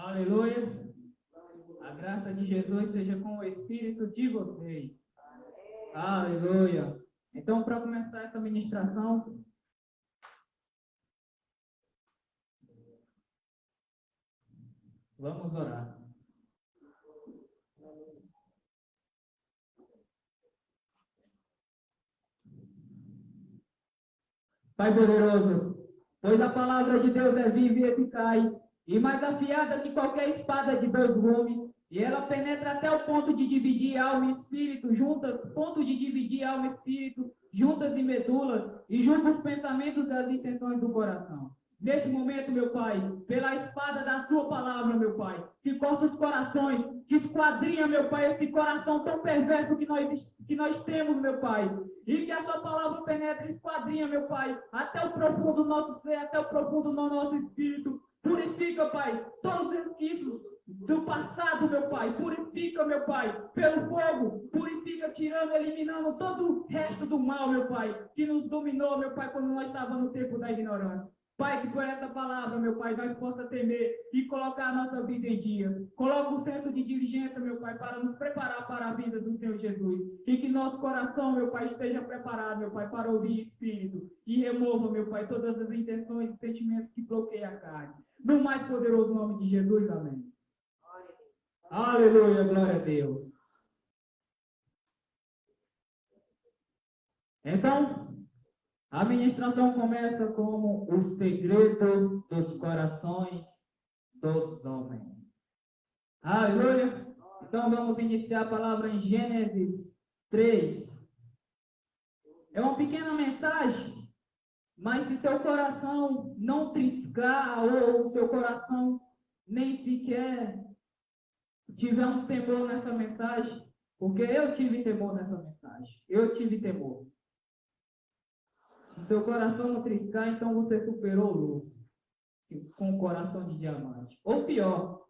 Aleluia. A graça de Jesus seja com o Espírito de vocês. Aleluia. Então, para começar essa ministração, vamos orar. Pai poderoso, pois a palavra de Deus é viva e eficaz, e mais afiada que qualquer espada de dois gumes, e ela penetra até o ponto de dividir alma e espírito, juntas e medulas, e junta os pensamentos e as intenções do coração. Neste momento, meu Pai, pela espada da sua palavra, meu Pai, que corta os corações, que esquadrinha, meu Pai, esse coração tão perverso que nós temos, meu Pai. E que a sua palavra penetre e esquadrinha, meu Pai, até o profundo do nosso ser, até o profundo do nosso espírito. Purifica, Pai, todos os resquícios do passado, meu Pai. Purifica, meu Pai, pelo fogo. Purifica, tirando, eliminando todo o resto do mal, meu Pai, que nos dominou, meu Pai, quando nós estávamos no tempo da ignorância. Pai, que por essa palavra, meu Pai, nós possa temer e colocar a nossa vida em dia. Coloca o senso de diligência, meu Pai, para nos preparar para a vida do Senhor Jesus. E que nosso coração, meu Pai, esteja preparado, meu Pai, para ouvir Espírito. E remova, meu Pai, todas as intenções e sentimentos que bloqueiam a carne. No mais poderoso nome de Jesus, amém. Aleluia, glória a Deus. Então, a ministração começa como o segredo dos corações dos homens. Aleluia. Então vamos iniciar a palavra em Gênesis 3. É uma pequena mensagem, mas se seu coração não triscar ou o seu coração nem sequer tiver um temor nessa mensagem, porque eu tive temor nessa mensagem. Eu tive temor. Se seu coração não triscar, então você superou o luto com o coração de diamante. Ou pior,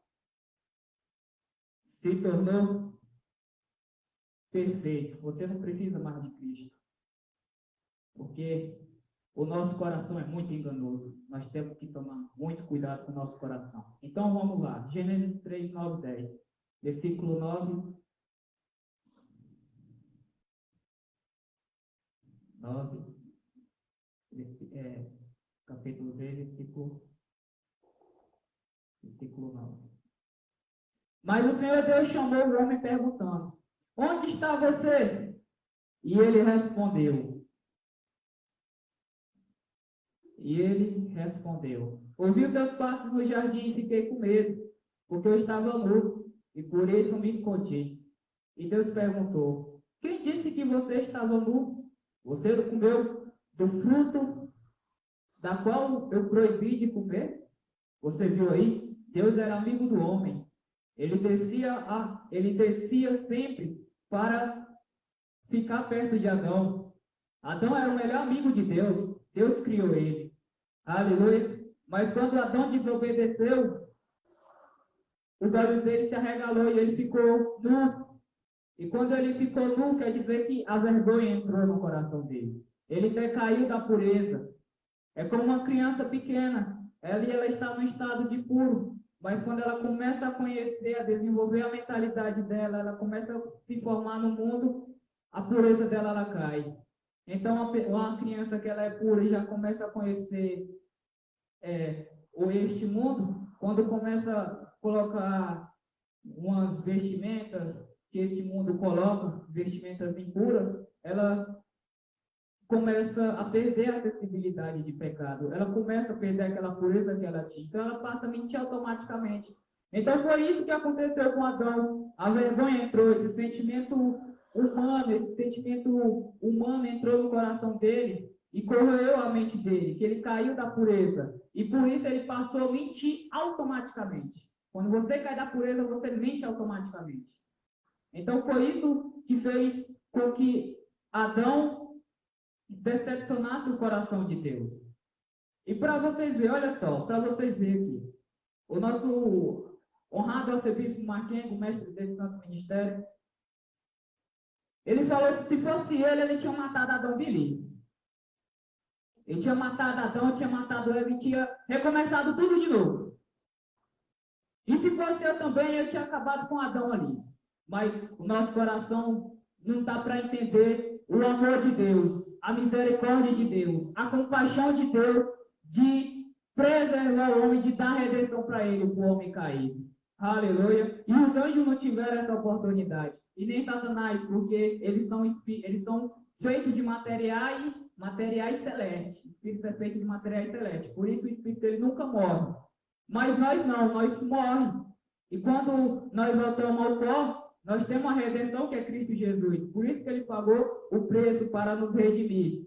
se tornou perfeito. Você não precisa mais de Cristo. Porque o nosso coração é muito enganoso. Nós temos que tomar muito cuidado com o nosso coração. Então vamos lá. Gênesis 3, 9, 10. Versículo 9. 9. Capítulo 3, versículo 9. Mas o Senhor Deus chamou o homem perguntando: onde está você? E ele respondeu. Ouvi os teus passos no jardim e fiquei com medo, porque eu estava nu, e por isso me escondi. E Deus perguntou: quem disse que você estava nu? Você não comeu do fruto da qual eu proibi de comer? Você viu aí? Deus era amigo do homem. Ele descia sempre para ficar perto de Adão. Adão era o melhor amigo de Deus. Deus criou ele. Aleluia. Mas quando Adão desobedeceu, os olhos dele se arregalou e ele ficou nu. E quando ele ficou nu, quer dizer que a vergonha entrou no coração dele. Ele decaiu da pureza. É como uma criança pequena. Ela está no estado de puro. Mas quando ela começa a conhecer, a desenvolver a mentalidade dela, ela começa a se formar no mundo, a pureza dela ela cai. Então, uma criança que ela é pura e já começa a conhecer este mundo, quando começa a colocar umas vestimentas que este mundo coloca, vestimentas impuras, ela começa a perder a sensibilidade de pecado. Ela começa a perder aquela pureza que ela tinha. Então, ela passa a mentir automaticamente. Então, foi isso que aconteceu com Adão. A vergonha entrou, esse sentimento humano entrou no coração dele e corroeu a mente dele, que ele caiu da pureza. E por isso ele passou a mentir automaticamente. Quando você cai da pureza, você mente automaticamente. Então, foi isso que fez com que Adão decepcionasse o coração de Deus. E para vocês verem, olha só, para vocês verem aqui, o nosso honrado arcebispo Marquengo, mestre desse nosso ministério, ele falou que se fosse ele tinha matado Adão Billy. Ele tinha matado Adão, tinha matado Eva e tinha recomeçado tudo de novo. E se fosse eu também, eu tinha acabado com Adão ali. Mas o nosso coração não está para entender o amor de Deus, a misericórdia de Deus, a compaixão de Deus de preservar o homem, de dar redenção para ele, o homem caído. Aleluia. E os anjos não tiveram essa oportunidade. E nem Satanás, porque eles são feitos de materiais celestes. O Espírito é feito de materiais celestes. Por isso o Espírito ele nunca morre. Mas nós não, nós morremos. E quando nós voltamos ao pó, nós temos a redenção que é Cristo Jesus. Por isso que ele pagou o preço para nos redimir,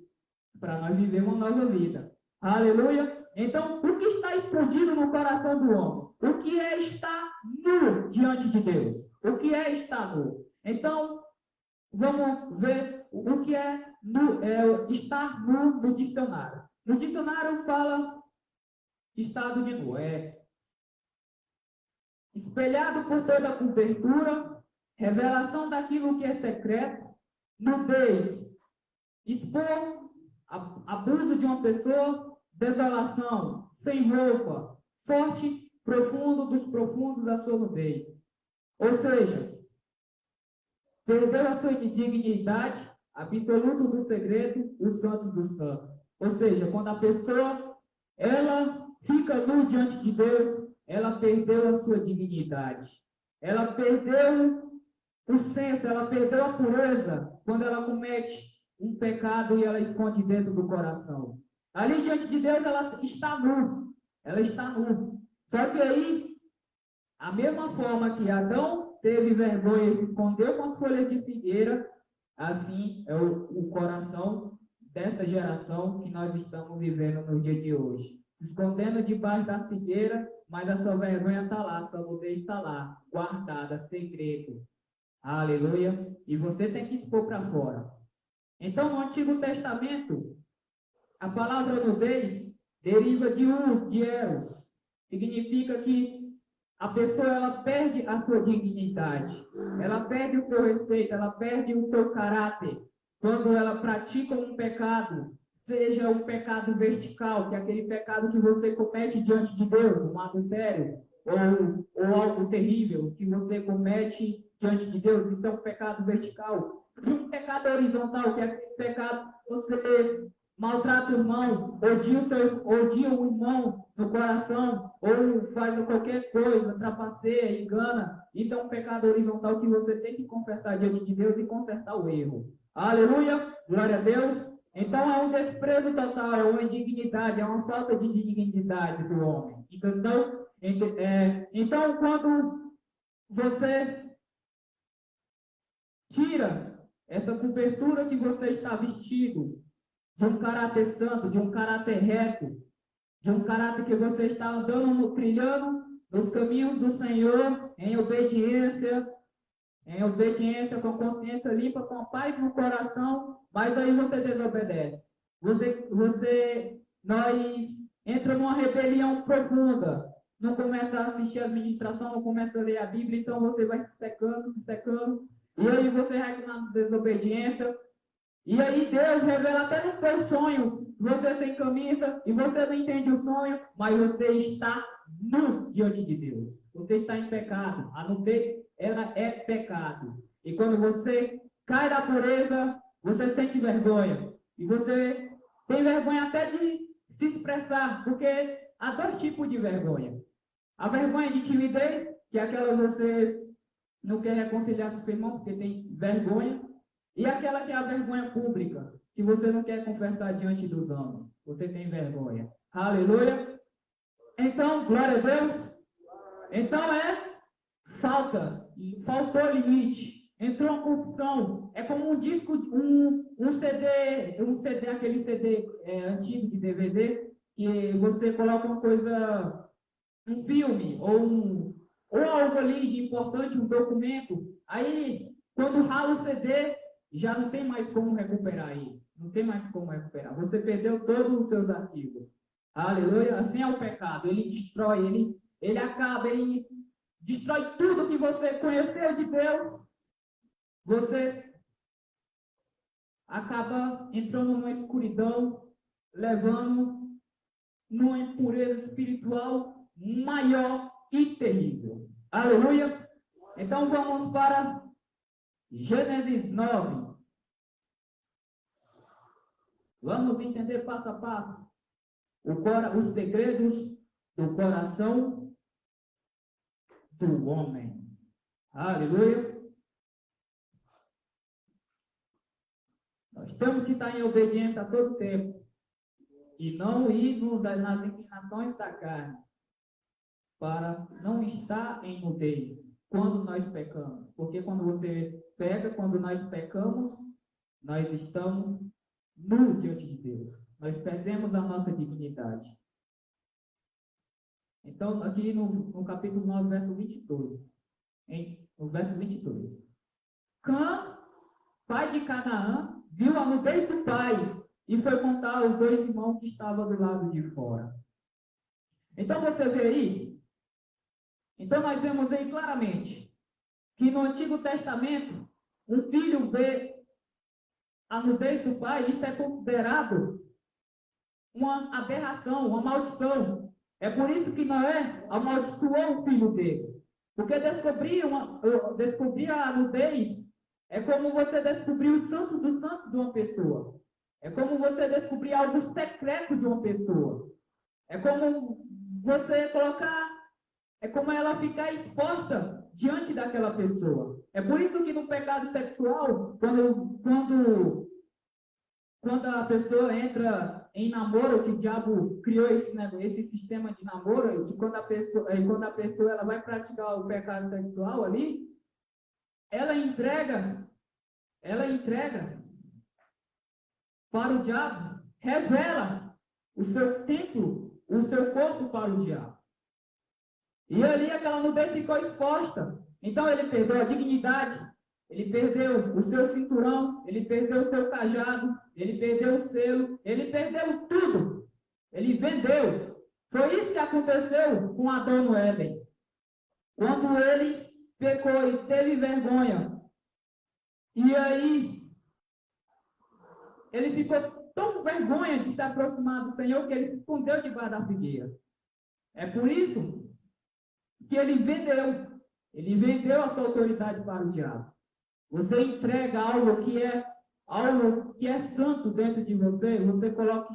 para nós vivermos uma nova vida. Aleluia! Então, o que está escondido no coração do homem? O que é estar nu diante de Deus? O que é estar nu? Então, vamos ver o que é estar nu no dicionário. No dicionário fala estado de nu. Espelhado por toda a cobertura, revelação daquilo que é secreto, nudez, expor abuso de uma pessoa, desolação, sem roupa, forte, profundo dos profundos da sua nudez. Ou seja, perdeu a sua dignidade, absoluto do segredo, o santo dos santos. Ou seja, quando a pessoa ela fica nu diante de Deus, ela perdeu a sua dignidade. Ela perdeu o senso, ela perdeu a pureza quando ela comete um pecado e ela esconde dentro do coração. Ali diante de Deus ela está nu. Ela está nu. Só que aí, a mesma forma que Adão teve vergonha e se escondeu com as folhas de figueira, assim é o coração dessa geração que nós estamos vivendo no dia de hoje. Escondendo debaixo da figueira, mas a sua vergonha está lá, a sua nudez está lá, guardada, segredo. Aleluia. E você tem que expor para fora. Então, no Antigo Testamento, a palavra nudez deriva de eros. Significa que a pessoa ela perde a sua dignidade, ela perde o seu respeito, ela perde o seu caráter. Quando ela pratica um pecado, seja um pecado vertical, que é aquele pecado que você comete diante de Deus, um adultério, ou algo terrível que você comete diante de Deus, isso é um pecado vertical. E um pecado horizontal, que é aquele pecado que você maltrata o irmão, odia o irmão no coração, ou faz qualquer coisa, trapaceia, engana. Isso é um pecado horizontal que você tem que confessar diante de Deus e consertar o erro. Aleluia, glória a Deus. Então é um desprezo total, é uma indignidade, é uma falta de dignidade do homem. Então quando você tira essa cobertura que você está vestido, de um caráter santo, de um caráter reto, de um caráter que você está andando, trilhando nos caminhos do Senhor, em obediência, com consciência limpa, com paz no coração, mas aí você desobedece. Nós entramos numa rebelião profunda, não começa a assistir a administração, não começa a ler a Bíblia, então você vai se secando, e aí você vai na desobediência, e aí Deus revela até no seu sonho, você sem camisa, e você não entende o sonho, mas você está nu diante de Deus. Você está em pecado. A nudez, ela é pecado. E quando você cai da pureza, você sente vergonha. E você tem vergonha até de se expressar, porque há dois tipos de vergonha. A vergonha de timidez, que é aquela que você não quer reconciliar com o seu irmão, porque tem vergonha. E aquela que é a vergonha pública, que você não quer confessar diante dos homens. Você tem vergonha. Aleluia. Então, glória a Deus. Então faltou limite. Entrou uma confusão. É como um disco, um CD, aquele CD antigo de DVD, que você coloca uma coisa, um filme, ou algo ali de importante, um documento. Aí, quando rala o CD, já não tem mais como recuperar aí. Não tem mais como recuperar. Você perdeu todos os seus arquivos. Aleluia. Assim é o pecado. Ele destrói, ele acaba, ele destrói tudo que você conheceu de Deus. Você acaba entrando numa escuridão, levando numa impureza espiritual maior e terrível. Aleluia! Então vamos para Gênesis 9. Vamos entender passo a passo os segredos do coração do homem. Aleluia! Nós temos que estar em obediência a todo tempo e não ir nas inclinações da carne, para não estar em nudez quando nós pecamos. Porque quando você peca, quando nós pecamos, nós estamos nus diante de Deus. Nós perdemos a nossa dignidade. Então, aqui no capítulo 9, verso 22. No verso 22. Cã, pai de Canaã, viu a nudez do pai e foi contar aos dois irmãos que estavam do lado de fora. Então, você vê aí. Então, nós vemos aí claramente que no Antigo Testamento, um filho vê a nudez do pai, isso é considerado uma aberração, uma maldição. É por isso que Noé amaldiçoou o filho dele. Porque descobrir a nudez é como você descobrir o santo dos santos de uma pessoa. É como você descobrir algo secreto de uma pessoa. É como você colocar... É como ela ficar exposta diante daquela pessoa. É por isso que no pecado sexual, quando a pessoa entra em namoro, que o diabo criou esse sistema de namoro, e quando a pessoa ela vai praticar o pecado sexual ali, ela entrega para o diabo, revela o seu templo, o seu corpo para o diabo. E ali aquela nudez ficou exposta. Então ele perdeu a dignidade, ele perdeu o seu cinturão, ele perdeu o seu cajado, ele perdeu o selo, ele perdeu tudo. Ele vendeu. Foi isso que aconteceu com Adão no Éden. Quando ele pecou e teve vergonha. E aí ele ficou tão com vergonha de se aproximar do Senhor que ele se escondeu debaixo da figueira. É por isso que ele vendeu a sua autoridade para o diabo. Você entrega algo que é santo dentro de você, você coloca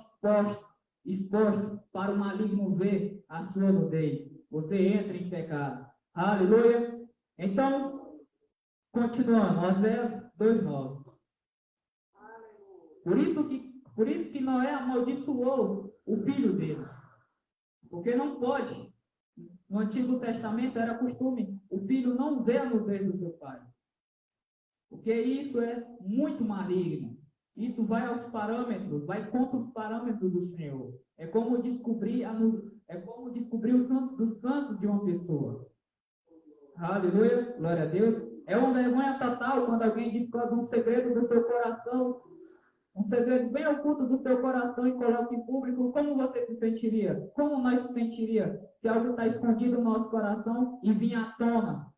exposto para o maligno ver a sua nudez. Você entra em pecado. Aleluia! Então, continuando, Oséias 2:9. Por isso que Noé amaldiçoou o filho dele. Porque não pode. No Antigo Testamento era costume o filho não ver a nudez do seu pai. Porque isso é muito maligno. Isso vai aos parâmetros, vai contra os parâmetros do Senhor. É como descobrir o santo dos santos de uma pessoa. Aleluia, glória a Deus. É uma vergonha total quando alguém descobre um segredo do seu coração, um segredo bem oculto do seu coração e coloca em público. Como você se sentiria? Como nós se sentiria se algo está escondido no nosso coração e vinha à tona?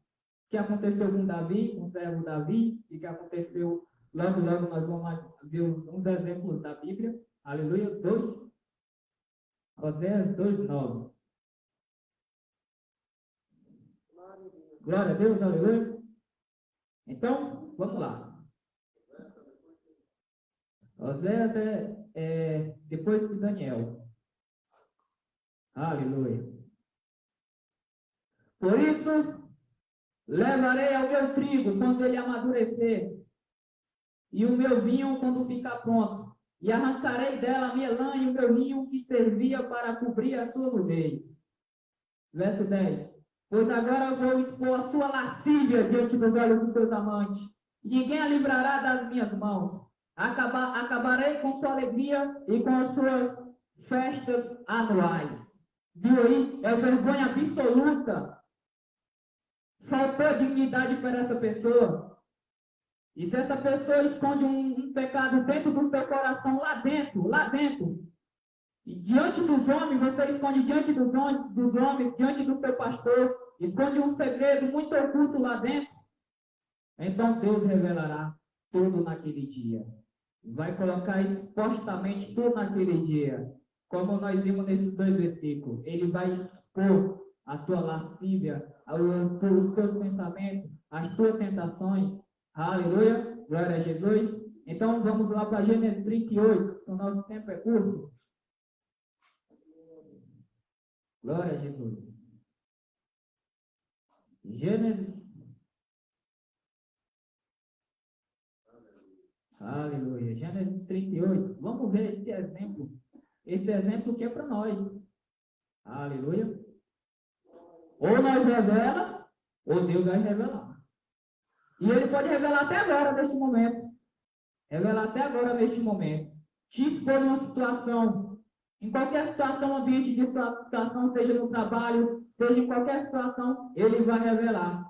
Que aconteceu com Davi, com o servo Davi, e que aconteceu logo nós vamos ver uns exemplos da Bíblia. Aleluia, Oséias 2:9. Glória a Deus, aleluia. Então, vamos lá. Oséias é depois de Daniel. Aleluia. Por isso, levarei ao meu trigo quando ele amadurecer, e o meu vinho quando ficar pronto, e arrancarei dela a minha lã e o meu ninho que servia para cobrir a sua nudez. Verso 10. Pois agora eu vou expor a sua lascívia diante dos olhos dos seus amantes. Ninguém a livrará das minhas mãos. Acabarei com sua alegria e com as suas festas anuais. Viu aí? É vergonha absoluta. Faltou dignidade para essa pessoa. E se essa pessoa esconde um pecado dentro do seu coração, lá dentro, e diante dos homens, você esconde diante dos homens, diante do seu pastor, esconde um segredo muito oculto lá dentro, então Deus revelará tudo naquele dia. Vai colocar expostamente tudo naquele dia. Como nós vimos nesses dois versículos. Ele vai expor a tua lascívia, os teus pensamentos, as tuas tentações. Aleluia, glória a Jesus. Então vamos lá para Gênesis 38, que o nosso tempo é curto. Glória a Jesus. Gênesis. Aleluia. Gênesis 38. Vamos ver esse exemplo. Esse exemplo que é para nós. Aleluia. Ou nós revela, ou Deus vai revelar. E Ele pode revelar até agora, neste momento. Revelar até agora, neste momento. Se for uma situação, em qualquer situação, ambiente de situação, seja no trabalho, seja em qualquer situação, Ele vai revelar.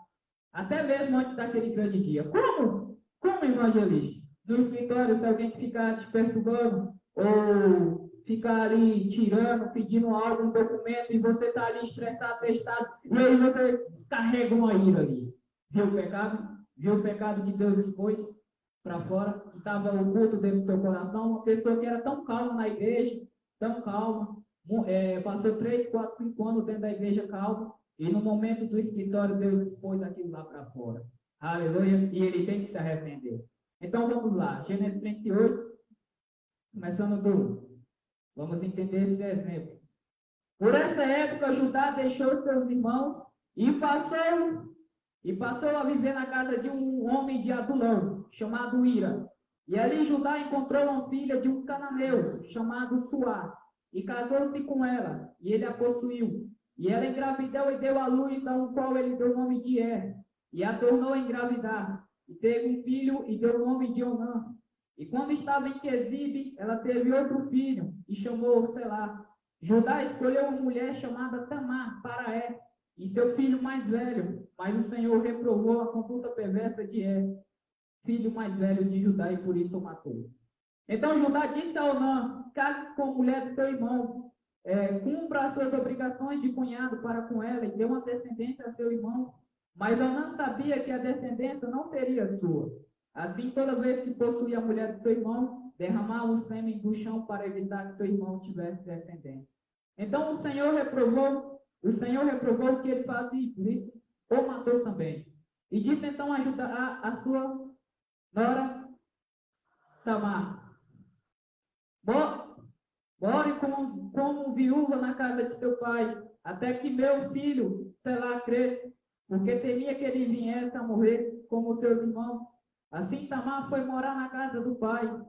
Até mesmo antes daquele grande dia. Como? Como evangelista? No escritório, se alguém ficar te perturbando, ou ficar ali tirando, pedindo algo, um documento, e você está ali estressado, testado, e aí você carrega uma ira ali. Viu o pecado? Viu o pecado que Deus expôs para fora, que estava oculto dentro do seu coração? Uma pessoa que era tão calma na igreja, tão calma, passou 3, 4, 5 anos dentro da igreja calma, e no momento do escritório, Deus expôs aquilo lá para fora. Aleluia, e ele tem que se arrepender. Então vamos lá, Gênesis 38, começando do 1. Vamos entender esse exemplo. Por essa época, Judá deixou seus irmãos e passou a viver na casa de um homem de Adulão, chamado Ira. E ali Judá encontrou uma filha de um cananeu, chamado Suá, e casou-se com ela, e ele a possuiu. E ela engravidou e deu à luz, ao qual ele deu o nome de e a tornou a engravidar. E teve um filho e deu o nome de Onã. E quando estava em Quezibe, ela teve outro filho e chamou-o Selá. Judá escolheu uma mulher chamada Tamar para e seu filho mais velho, mas o Senhor reprovou a conduta perversa de filho mais velho de Judá, e por isso o matou. Então Judá disse a Onã: case com a mulher do seu irmão, cumpra as suas obrigações de cunhado para com ela e dê uma descendência a seu irmão. Mas Onã sabia que a descendência não seria sua. Assim, toda vez que possuía a mulher do seu irmão, derramava o sêmen do chão para evitar que seu irmão tivesse descendência. Então o Senhor reprovou o que ele fazia, por isso o matou também. E disse então a sua nora Tamar: more como viúva na casa de seu pai, até que meu filho Selá cresça, porque temia que ele viesse a morrer como seus irmãos. Assim Tamar foi morar na casa do pai.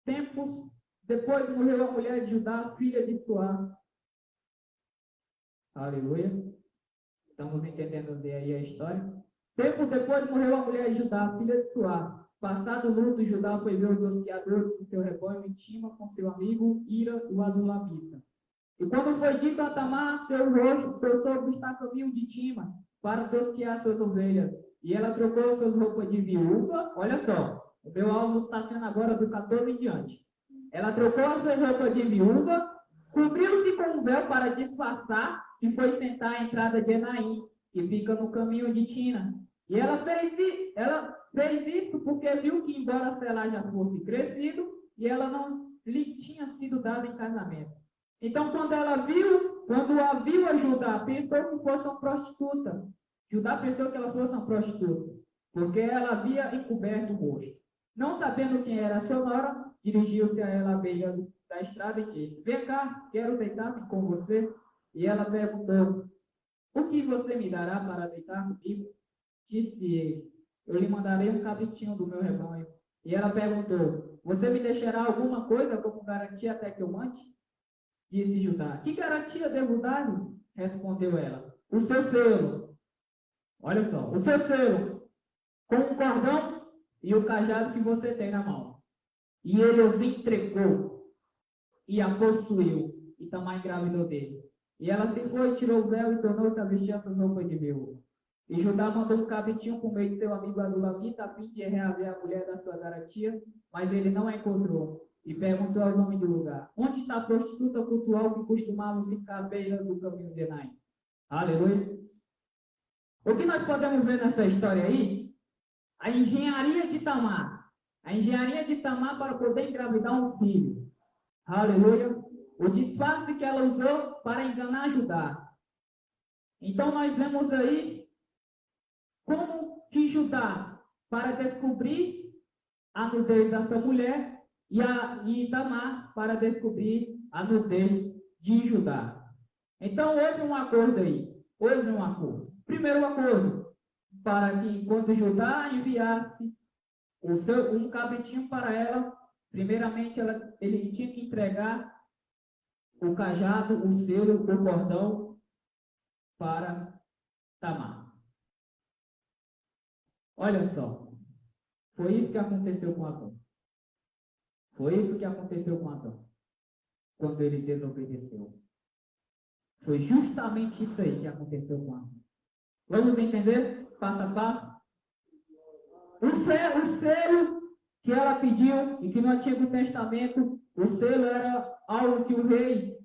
Tempos depois morreu a mulher de Judá, filha de Suá. Aleluia. Estamos entendendo aí a história. Tempos depois morreu a mulher de Judá, filha de Suá. Passado o luto, Judá foi ver os osquiadores do seu rebanho em Tima com seu amigo Ira, o Adulamita. E quando foi dito a Tamar, seu sogro está a caminho de Tima para tosquear suas ovelhas. E ela trocou suas roupas de viúva. Olha só, o meu alvo está sendo agora do 14 em diante. Ela trocou suas roupas de viúva, cobriu-se com um véu para disfarçar e foi sentar à entrada de Enaim, que fica no caminho de Tina. E ela fez isso porque viu que, embora Selá já fosse crescido, e ela não lhe tinha sido dada em casamento. Então, quando a viu a Judá, pensou que fosse uma prostituta. Judá pensou que ela fosse uma prostituta, porque ela havia encoberto o rosto. Não sabendo quem era a sua nora, dirigiu-se a ela à beira da estrada e disse: vem cá, quero deitar-me com você. E ela perguntou: o que você me dará para deitar comigo? Disse ele: eu lhe mandarei um cabritinho do meu rebanho. E ela perguntou: você me deixará alguma coisa como garantia até que eu mande? Disse Judá: que garantia devo dar-lhe? Respondeu ela: o seu selo. Olha só, o seu selo, com o cordão e o cajado que você tem na mão. E ele os entregou e a possuiu, e Tamar engravidou dele. E ela se foi, tirou o véu e tornou-se a vestir as suas roupas de viúva. E Judá mandou um cabritinho por meio de seu amigo Adulamita, a fim de reaver a mulher da sua garantia, mas ele não a encontrou. E perguntou ao nome do lugar: onde está a prostituta cultual que costumava ficar à beira do caminho de Enaim? Aleluia. O que nós podemos ver nessa história aí? A engenharia de Tamar. A engenharia de Tamar para poder engravidar um filho. Aleluia. O disfarce que ela usou para enganar Judá. Então, nós vemos aí como que Judá, para descobrir a nudez dessa mulher, e Tamar para descobrir a nudez de Judá. Então, houve um acordo aí. Houve um acordo. Primeiro acordo, para que quando Judá enviasse um cabritinho para ela, primeiramente ele tinha que entregar o cajado, o selo, o cordão para Tamar. Olha só, foi isso que aconteceu com Adão. Foi isso que aconteceu com Adão, quando ele desobedeceu. Foi justamente isso aí que aconteceu com Adão. Vamos entender, passo a passo? O selo que ela pediu, e que no Antigo Testamento, o selo era algo que o rei,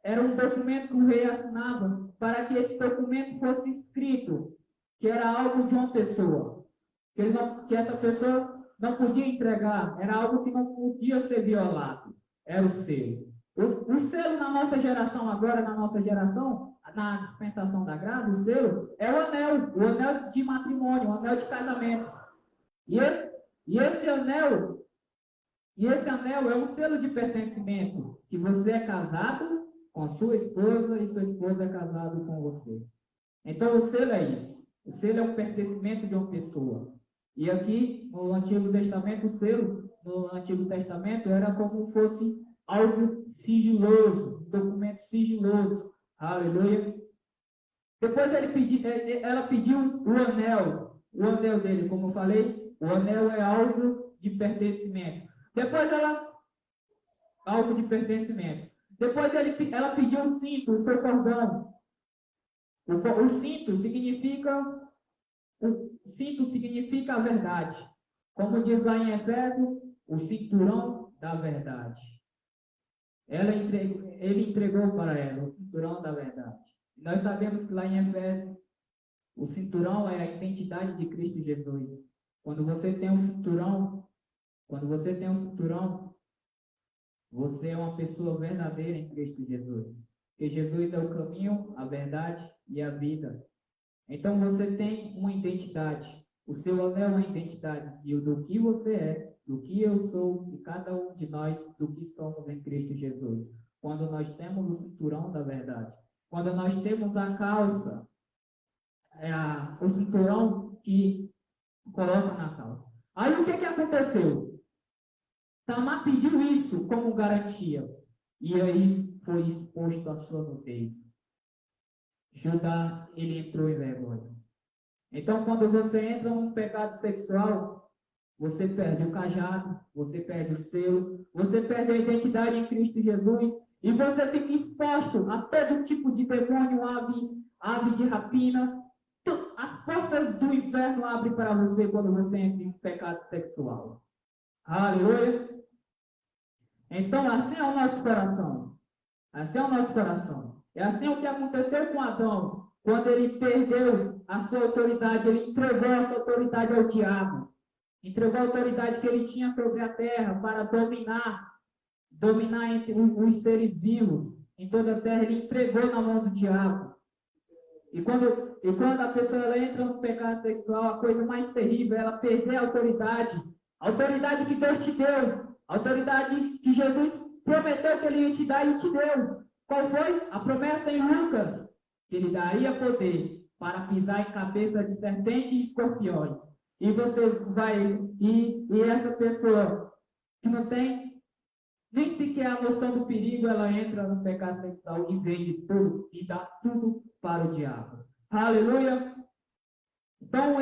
era um documento que o rei assinava, para que esse documento fosse escrito, que era algo de uma pessoa, que essa pessoa não podia entregar, era algo que não podia ser violado, era o selo. O selo na nossa geração agora, na dispensação da graça, o selo é o anel de matrimônio, o anel de casamento. E esse anel é um selo de pertencimento, que você é casado com sua esposa e sua esposa é casada com você. Então o selo é isso. O selo é um pertencimento de uma pessoa. E aqui, no Antigo Testamento, o selo no Antigo Testamento era como fosse algo sigiloso, um documento sigiloso. Aleluia. Depois ela pediu o anel dele, como eu falei, o anel é algo de pertencimento. Algo de pertencimento. Depois ela pediu um cinto, o seu cordão. O cinto significa a verdade. Como diz lá em Efésios, o cinturão da verdade. Ele entregou para ela o cinturão da verdade. Nós sabemos que lá em Efésios, o cinturão é a identidade de Cristo Jesus. Quando você tem um cinturão, você é uma pessoa verdadeira em Cristo Jesus. Porque Jesus é o caminho, a verdade e a vida. Então você tem uma identidade. O seu anel é uma identidade do que você é, do que eu sou, e cada um de nós, do que somos em Cristo Jesus. Quando nós temos o cinturão da verdade. Quando nós temos a calça, o cinturão que coloca na calça. Aí o que aconteceu? Tamar pediu isso como garantia. E aí foi exposto a sua nudez. Judá, ele entrou em vergonha. Então, quando você entra num pecado sexual, você perde o cajado, você perde o selo, você perde a identidade em Cristo Jesus, e você fica exposto a todo tipo de demônio, ave de rapina. As portas do inferno abrem para você quando você entra em pecado sexual. Aleluia! Então, assim é o nosso coração. Assim é o nosso coração. É assim o que aconteceu com Adão, quando ele perdeu a sua autoridade, ele entregou a sua autoridade ao diabo. Entregou a autoridade que ele tinha sobre a terra para dominar entre os seres vivos em toda a terra. Ele entregou na mão do diabo. E quando a pessoa entra no pecado sexual, a coisa mais terrível é ela perder a autoridade que Deus te deu, a autoridade que Jesus prometeu que ele ia te dar e te deu. Qual foi? A promessa em Lucas, que ele daria poder para pisar em cabeça de serpentes e escorpiões. E você e essa pessoa que não tem nem sequer a noção do perigo, ela entra no pecado sexual e vende tudo e dá tudo para o diabo. Aleluia! Então,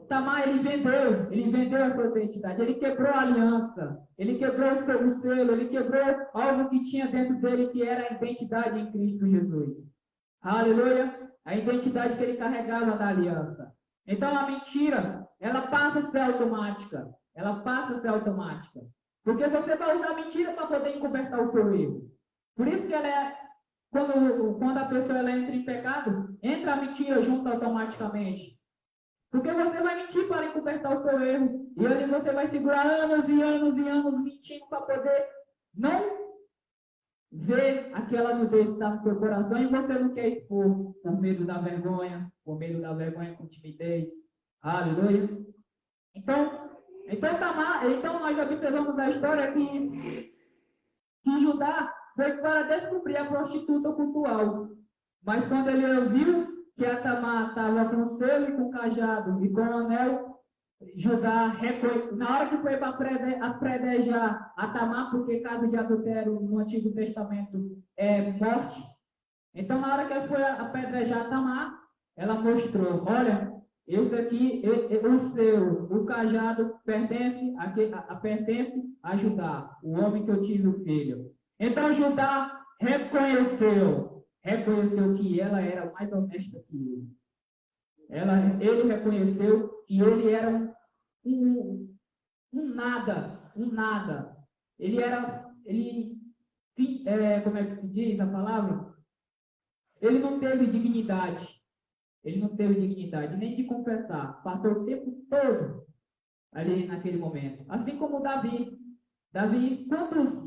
Tamar, ele vendeu a sua identidade, ele quebrou a aliança, ele quebrou o selo, ele quebrou algo que tinha dentro dele, que era a identidade em Cristo Jesus. Aleluia! A identidade que ele carregava na aliança. Então, a mentira, ela passa a ser automática. Porque você vai usar mentira para poder encobertar o seu erro. Por isso que quando a pessoa entra em pecado, entra a mentira junto automaticamente. Porque você vai mentir para encobertar o seu erro. E aí você vai segurar anos e anos e anos mentindo para poder não vê aquela nudez que está no seu coração e você não quer expor por medo da vergonha, com timidez. Aleluia. Então nós observamos a história que Judá foi para descobrir a prostituta cultual. Mas quando ele ouviu que a Tamar estava com o selo e com o cajado e com o anel, Judá, na hora que foi para predejar a Tamar, porque caso de adultério no Antigo Testamento é morte, então na hora que ele foi apedrejar a Tamar, ela mostrou, olha, esse aqui, o cajado pertence a Judá, o homem que eu tive o filho. Então Judá reconheceu que ela era mais honesta que ele. Ele reconheceu que ele era um nada. Como é que se diz a palavra? Ele não teve dignidade. Nem de confessar. Passou o tempo todo ali naquele momento. Assim como Davi. Davi, quantos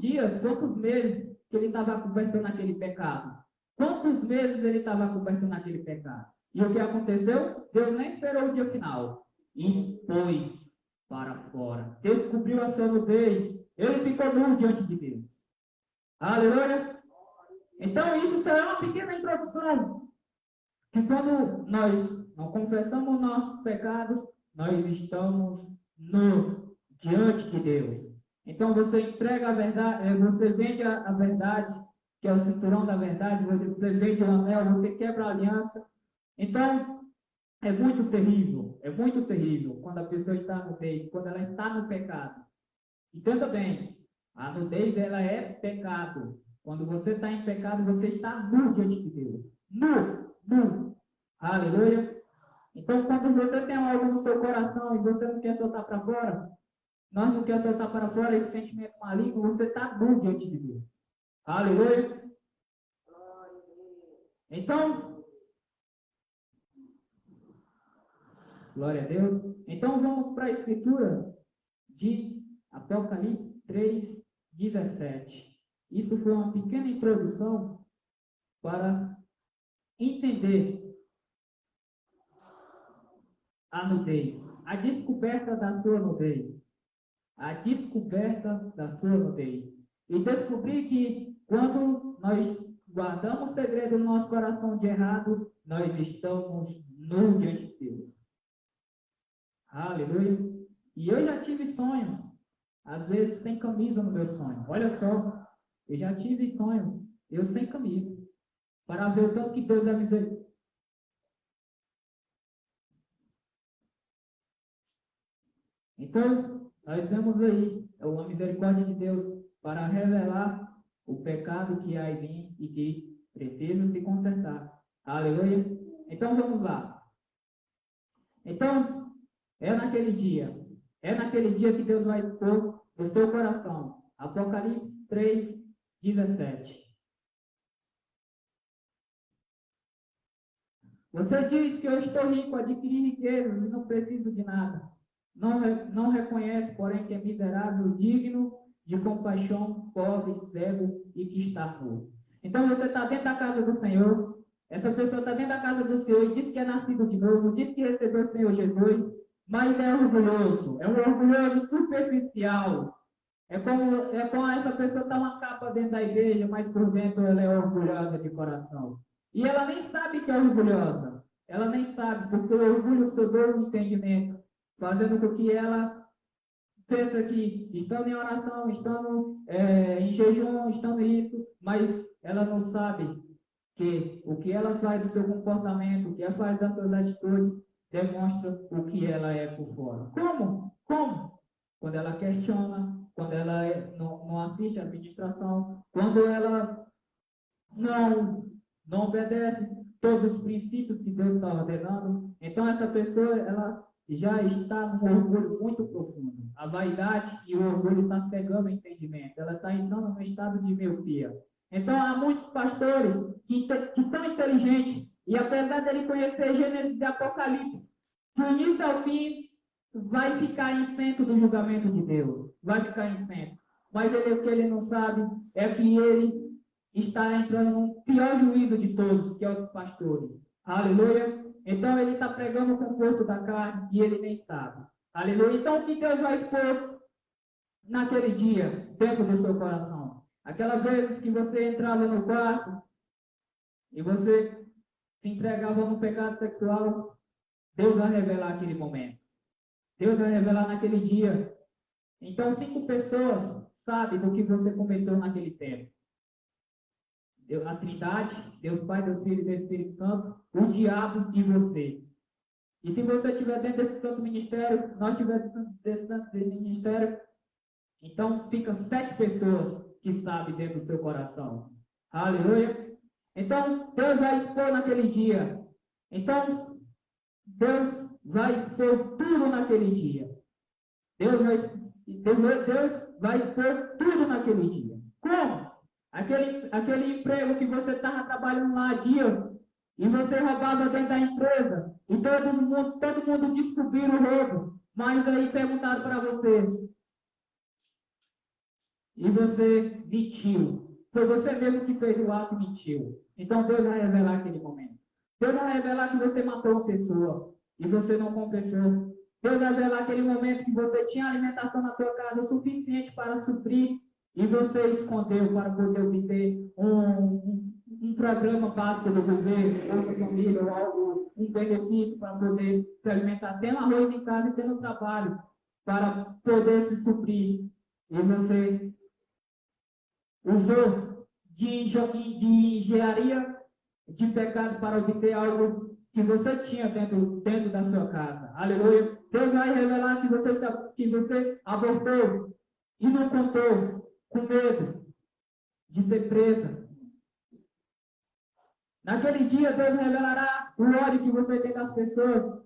meses que ele estava cobertando aquele pecado? Quantos meses ele estava cobertando aquele pecado? E o que aconteceu? Deus nem esperou o dia final. E foi para fora. Descobriu a sua nudez. Ele ficou nu diante de Deus. Aleluia! Então, isso é uma pequena introdução. Que quando nós não confessamos nossos pecados, nós estamos diante de Deus. Então, você entrega a verdade, você vende a verdade, que é o cinturão da verdade, você vende o anel, você quebra a aliança. Então, é muito terrível quando a pessoa está no nudez, quando ela está no pecado. Entenda bem, a nudez ela é pecado. Quando você está em pecado, você está nu diante de Deus. Nu. Aleluia. Então, quando você tem algo no seu coração e você não quer soltar para fora, nós não queremos soltar para fora esse sentimento maligno, você está nu diante de Deus. Aleluia. Então, glória a Deus. Então, vamos para a escritura de Apocalipse 3:17. Isso foi uma pequena introdução para entender a nudez, a descoberta da sua nudez. E descobrir que quando nós guardamos o segredo no nosso coração de errado, nós estamos nu diante de Deus. Aleluia. E eu já tive sonhos, às vezes sem camisa no meu sonho. Olha só, eu já tive sonhos, eu sem camisa, para ver o tanto que Deus é misericórdia. Então, nós vemos aí a misericórdia de Deus para revelar o pecado que há em mim e que precisa se consertar. Aleluia. Então, vamos lá. Então, é naquele dia que Deus vai expor o seu coração. Apocalipse 3:17. Você diz que eu estou rico, adquiri riquezas e não preciso de nada. Não reconhece, porém, que é miserável, digno de compaixão, pobre, cego e que está nu. Então você está dentro da casa do Senhor, essa pessoa está dentro da casa do Senhor e diz que é nascido de novo, diz que recebeu o Senhor Jesus, mas é orgulhoso, é um orgulhoso superficial. É como essa pessoa está uma capa dentro da igreja, mas por dentro ela é orgulhosa de coração. E ela nem sabe que é orgulhosa. Ela nem sabe, porque o orgulho cegou o entendimento, fazendo com que ela pensa que estando em oração, estando em jejum, estando isso, mas ela não sabe que o que ela faz do seu comportamento, o que ela faz das suas atitudes, demonstra o que ela é por fora. Como? Quando ela questiona, quando ela não assiste à administração, quando ela não obedece todos os princípios que Deus está ordenando, então essa pessoa ela já está num orgulho muito profundo. A vaidade e o orgulho estão pegando o entendimento, ela está entrando num estado de miopia. Então há muitos pastores que são inteligentes e apesar de ele conhecer Gênesis e Apocalipse, do início ao fim vai ficar isento do julgamento de Deus, vai ficar isento. Mas o que ele não sabe é que ele está entrando no pior juízo de todos, que é os pastores. Aleluia. Então ele está pregando o conforto da carne e ele nem sabe. Aleluia. Então o que Deus vai expor naquele dia, dentro do seu coração? Aquelas vezes que você entrava no quarto e você se entregava no pecado sexual, Deus vai revelar aquele momento. Deus vai revelar naquele dia. Então 5 pessoas sabem do que você cometeu naquele tempo. Deus, a Trindade, Deus Pai, Deus Filho e Deus Espírito Santo, o diabo e você. E se você estiver dentro desse santo ministério, nós estivermos dentro desse santo ministério, então fica 7 pessoas que sabem dentro do seu coração. Aleluia. Então, Deus vai expor naquele dia. Então, Deus vai expor tudo naquele dia. Deus vai expor tudo naquele dia. Como? Aquele emprego que você estava trabalhando lá há dias e você roubava dentro da empresa e todo mundo descobriu o roubo, mas aí perguntaram para você e você mentiu. Foi você mesmo que fez o ato e mentiu. Então Deus vai revelar aquele momento. Deus vai revelar que você matou uma pessoa e você não compensou. Deus vai revelar aquele momento que você tinha alimentação na sua casa o suficiente para suprir e você escondeu para poder obter um programa básico do governo, Bolsa Família, ou algo, um benefício para poder se alimentar, tendo arroz em casa e tendo trabalho para poder se suprir. E você usou de engenharia de pecado para obter algo que você tinha dentro da sua casa. Aleluia. Deus vai revelar que você abortou e não contou, com medo de ser presa. Naquele dia, Deus revelará o ódio que você tem das pessoas.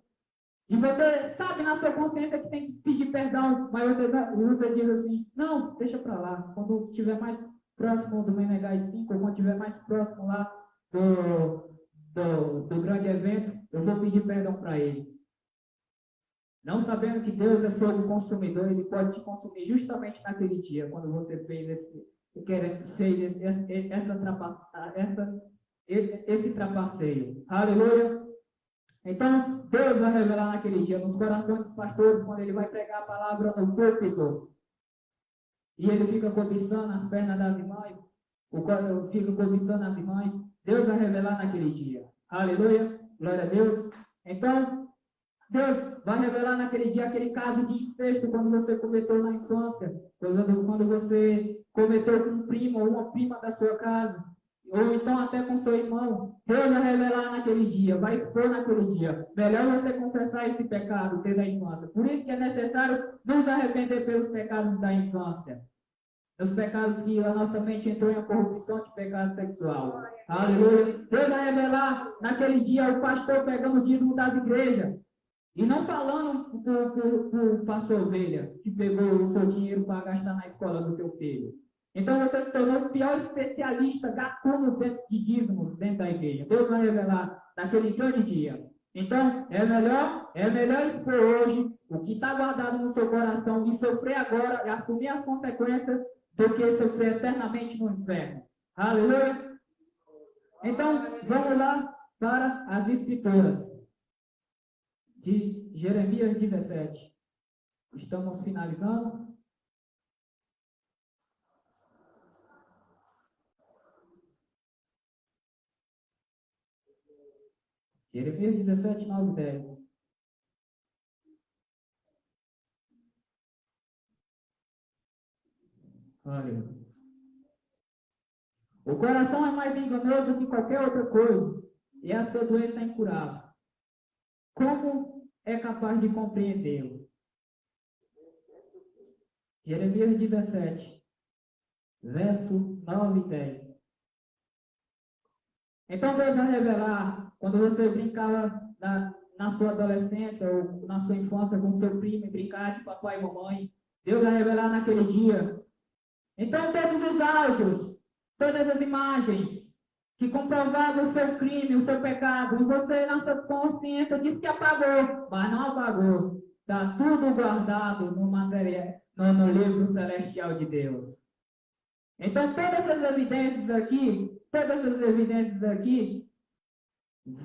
E você sabe na sua consciência que tem que pedir perdão, mas você diz assim, não, deixa para lá. Quando estiver mais próximo do Menegai 5, ou quando estiver mais próximo lá do grande evento, eu vou pedir perdão para ele. Não sabendo que Deus é fogo consumidor, ele pode te consumir justamente naquele dia, quando você fez esse trapaceio. Aleluia! Então, Deus vai revelar naquele dia, nos corações dos pastores, quando ele vai pregar a palavra no púlpito. E ele fica cobiçando as pernas das irmãs, o qual fica cobiçando as irmãs. Deus vai revelar naquele dia. Aleluia! Glória a Deus! Então, Deus vai revelar naquele dia aquele caso de incesto quando você cometeu na infância, quando você cometeu com um primo ou uma prima da sua casa, ou então até com seu irmão. Deus vai revelar naquele dia, vai expor naquele dia. Melhor você confessar esse pecado desde a infância. Por isso que é necessário nos arrepender pelos pecados da infância. Os pecados que a nossa mente entrou em corrupção de pecado sexual. Aleluia. Deus vai revelar naquele dia o pastor pegando o dízimo das igrejas. E não falando por pastor ovelha, que pegou o seu dinheiro para gastar na escola do seu filho. Então você se tornou o pior especialista gatuno de dízimos dentro da igreja. Deus vai revelar naquele grande dia. Então, é melhor expor hoje o que está guardado no seu coração e sofrer agora e assumir as consequências do que sofrer eternamente no inferno. Aleluia! Então, vamos lá para as escrituras de Jeremias 17. Estamos finalizando. Jeremias 17, 9 e 10. Olha. O coração é mais enganoso do que qualquer outra coisa, e a sua doença é incurável. Como é capaz de compreendê-lo? Jeremias 17, verso 9 e 10. Então Deus vai revelar, quando você brincava na sua adolescência ou na sua infância com seu primo e brincar de papai e mamãe, Deus vai revelar naquele dia. Então todos os áudios, todas as imagens que comprovavam o seu crime, o seu pecado, e você na sua consciência disse que apagou, mas não apagou. Está tudo guardado no livro celestial de Deus. Então, todas essas evidências aqui,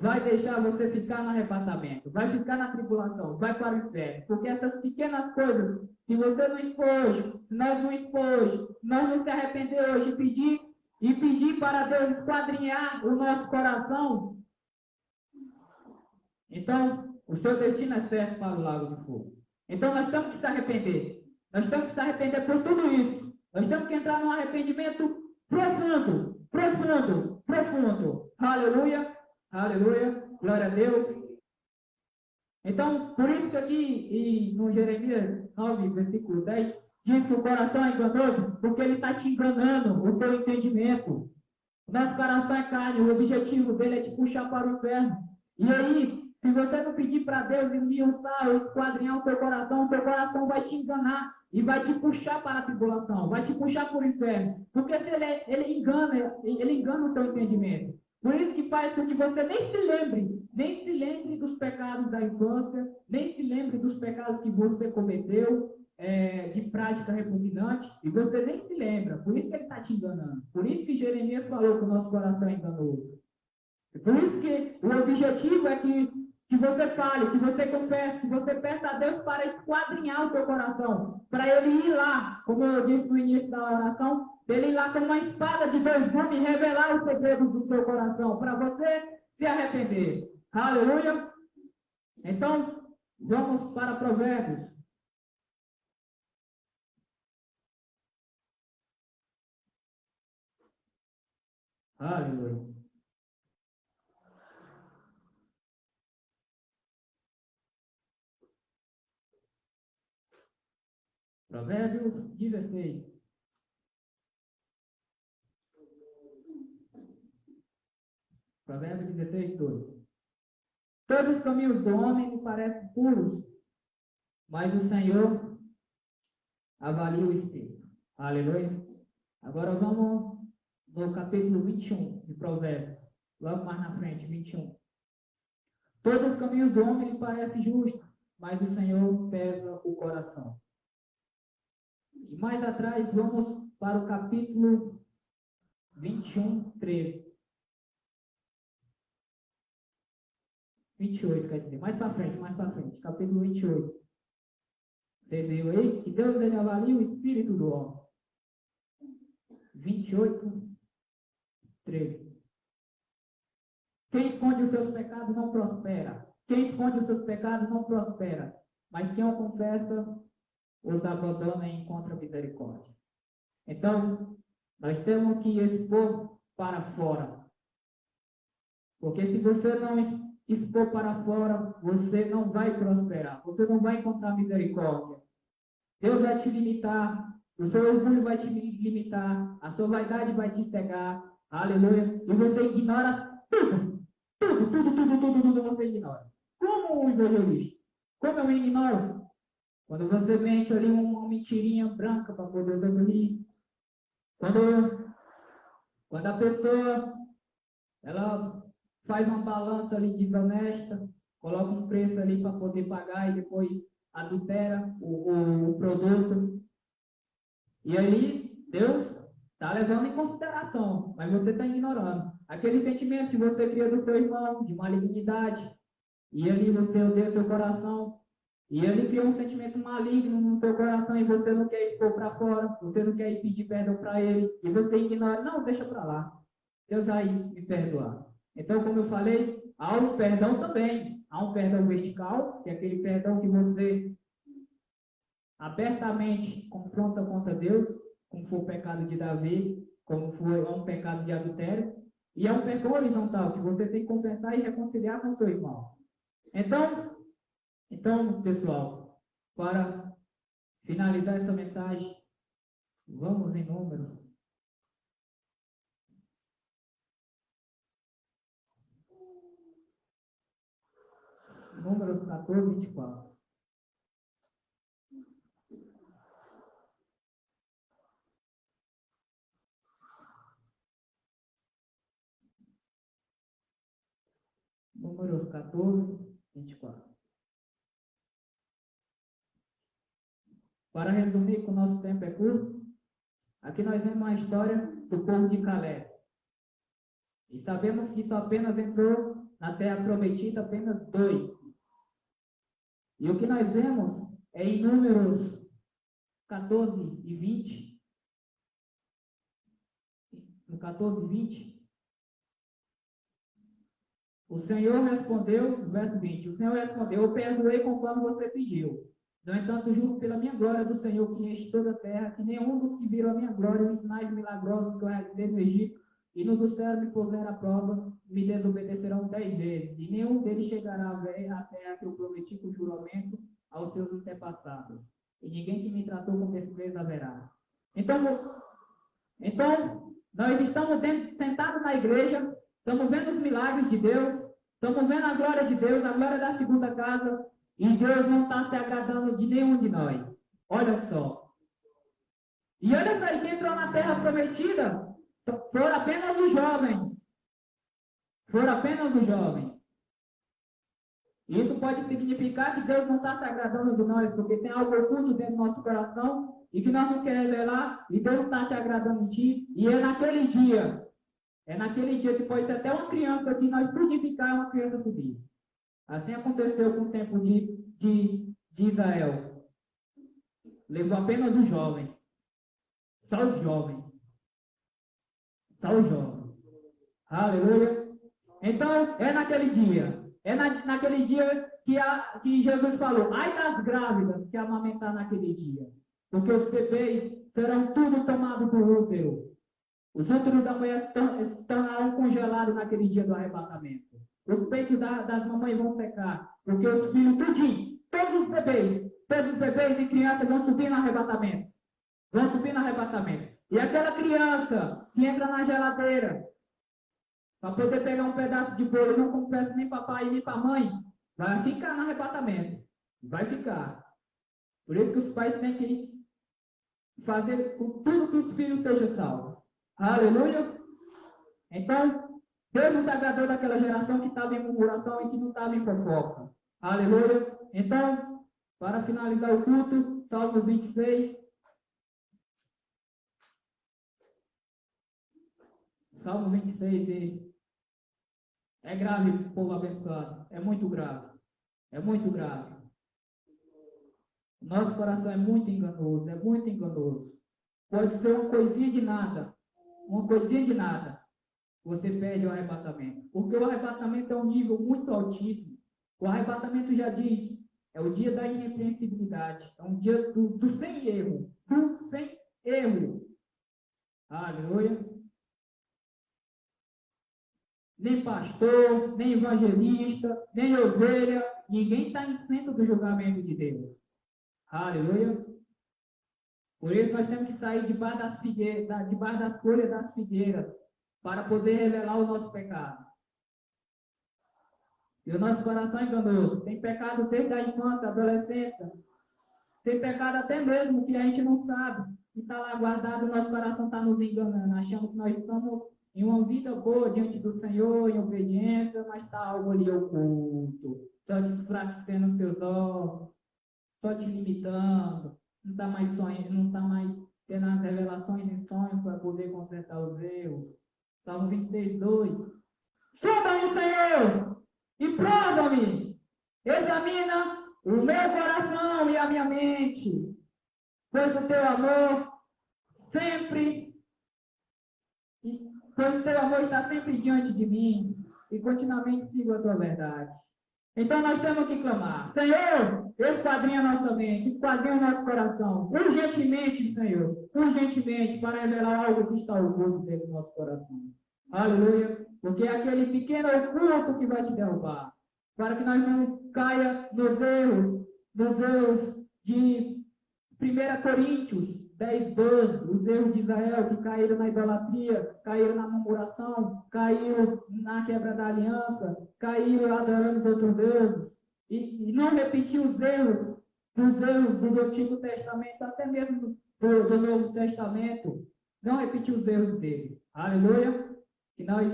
vai deixar você ficar no arrebatamento, vai ficar na tribulação, vai para o inferno. Porque essas pequenas coisas, se você não expôs, se nós não expôs, se nós não se arrepender hoje e pedir para Deus esquadrinhar o nosso coração, então o seu destino é certo para o lago de fogo. Então nós temos que se arrepender. Nós temos que se arrepender por tudo isso. Nós temos que entrar num arrependimento profundo, profundo, profundo. Aleluia, aleluia, glória a Deus. Então, por isso que aqui no Jeremias 9, versículo 10, diz que o coração é enganoso, porque ele está te enganando, o teu entendimento. O nosso coração é carne, o objetivo dele é te puxar para o inferno. E aí, se você não pedir para Deus esmiuçar ou esquadrinhar o teu coração vai te enganar e vai te puxar para a tribulação, vai te puxar para o inferno. Porque se ele engana o teu entendimento. Por isso que faz com que você nem se lembre dos pecados da infância, nem se lembre dos pecados que você cometeu, de prática repugnante, e você nem se lembra. Por isso que ele está te enganando. Por isso que Jeremias falou que o nosso coração é enganoso. Por isso que o objetivo é que você fale, que você confesse, que você peça a Deus para esquadrinhar o seu coração, para ele ir lá, como eu disse no início da oração, ele ir lá com uma espada de dois gumes e revelar os segredos do seu coração, para você se arrepender. Aleluia! Então, vamos para Provérbios. Aleluia! Provérbios 16. Provérbios 16, 2. Todos os caminhos do homem me parecem puros, mas o Senhor avalia o espírito. Aleluia. Agora vamos no capítulo 21 de Provérbios. Logo mais na frente, 21. Todos os caminhos do homem lhe parecem justos, mas o Senhor pesa o coração. E mais atrás, vamos para o capítulo 21, 13. 28, quer dizer, mais para frente, capítulo 28. Você viu aí que Deus ele avalia o espírito do homem. 28, 13. Quem esconde os seus pecados não prospera. Quem esconde os seus pecados não prospera. Mas quem o confessa, os abandona e encontra misericórdia. Então, nós temos que expor para fora. Porque se você não expor para fora, você não vai prosperar. Você não vai encontrar misericórdia. Deus vai te limitar. O seu orgulho vai te limitar. A sua vaidade vai te cegar. Aleluia. E você ignora tudo. Tudo você ignora. Como um evangelista? Como eu ignoro? Quando você mente ali uma mentirinha branca para poder dormir. Quando a pessoa ela faz uma balança ali desonesta, coloca um preço ali para poder pagar e depois adultera o produto. E aí Deus está levando em consideração, mas você está ignorando. Aquele sentimento que você cria do seu irmão, de malignidade, e ali você odeia seu coração, e ele criou um sentimento maligno no seu coração e você não quer expor para fora, você não quer ir pedir perdão para ele, e você ignora, não, deixa para lá. Deus vai me perdoar. Então, como eu falei, há um perdão também. Há um perdão vertical, que é aquele perdão que você abertamente confronta contra Deus, como foi o pecado de Davi, como foi um pecado de adultério. E é um perdão horizontal, que você tem que confessar e reconciliar com o seu irmão. Então, pessoal, para finalizar essa mensagem, vamos em números. Números 14, 24. Números 14, 24. Para resumir, que o nosso tempo é curto, Aqui nós vemos a história do povo de Caleb. E sabemos que só apenas entrou na terra prometida apenas 2. E o que nós vemos é em Números 14 e 20. No 14 e 20. O Senhor respondeu, verso 20, o Senhor respondeu, eu perdoei conforme você pediu. No entanto, juro pela minha glória do Senhor que enche toda a terra, que nenhum dos que viram a minha glória e os sinais milagrosos que eu realizei no Egito e no do céu me puseram à prova, me desobedecerão 10 vezes, e nenhum deles chegará a ver a terra que eu prometi com juramento aos seus antepassados. E ninguém que me tratou com desprezo haverá. Então, nós estamos sentados na igreja, estamos vendo os milagres de Deus, estamos vendo a glória de Deus, a glória da segunda casa, e Deus não está se agradando de nenhum de nós. Olha só. E olha só, quem entrou na terra prometida foram apenas os jovens. Foram apenas os jovens. Isso pode significar que Deus não está se agradando de nós, porque tem algo oculto dentro do nosso coração e que nós não queremos revelar, e Deus não está se agradando de ti. E é naquele dia que pode ser até uma criança que nós purificar uma criança subir. Assim aconteceu com o tempo de Israel. Levou apenas os jovens. Só os jovens. Só os jovens. Aleluia. Então, é naquele dia. É naquele dia que Jesus falou, ai das grávidas que amamentar naquele dia. Porque os bebês serão tudo tomados por útero. Os úteros da mulher estarão congelados naquele dia do arrebatamento. Os peitos das mamães vão secar. Porque os filhos, tudinho, todos os bebês e crianças vão subir no arrebatamento. Vão subir no arrebatamento. E aquela criança que entra na geladeira para poder pegar um pedaço de bolo e não confessa nem papai nem para mãe, vai ficar no arrebatamento. Vai ficar. Por isso que os pais têm que fazer com tudo que os filhos sejam salvos. Aleluia. Então, Deus não se agradou daquela geração que estava em murmuração e que não estava em fofoca. Aleluia. Então, para finalizar o culto, Salmo 26. Salmo 26 diz, é grave, povo abençoado. É muito grave. É muito grave. Nosso coração é muito enganoso. É muito enganoso. Pode ser uma coisinha de nada. Uma coisinha de nada. Você perde o arrebatamento. Porque o arrebatamento é um nível muito altíssimo. O arrebatamento já diz, é o dia da irrepreensibilidade. É um dia do sem erro. Do sem erro. Aleluia. Nem pastor, nem evangelista, nem ovelha, ninguém está isento do julgamento de Deus. Aleluia. Por isso nós temos que sair debaixo das figueiras, debaixo das folhas das figueiras, para poder revelar o nosso pecado. E o nosso coração é enganoso. Tem pecado desde a infância, adolescência. Tem pecado até mesmo que a gente não sabe. E está lá guardado, o nosso coração está nos enganando, achando que nós estamos em uma vida boa diante do Senhor, em obediência, mas está algo ali oculto, só te enfraquecendo os teus olhos, só te limitando, não está mais sonhando, não está mais tendo as revelações e sonhos para poder consertar os erros. Salmo 26, 2. Sonda-me, Senhor, e prova-me, examina o meu coração e a minha mente, pois o teu amor está sempre diante de mim e continuamente sigo a tua verdade. Então nós temos que clamar, Senhor, esquadrinha nossa mente, esquadrinha o nosso coração, urgentemente, Senhor, urgentemente, para revelar algo que está oculto dentro do nosso coração. Aleluia, porque é aquele pequeno oculto que vai te derrubar, para que nós não caia nos erros de 1 Coríntios 10, 12, os erros de Israel que caíram na idolatria, caíram na murmuração, caíram na quebra da aliança, caíram adorando os outros deuses, e não repetir os erros do Antigo Testamento, até mesmo do Novo Testamento, não repetir os erros dele. Aleluia! Que nós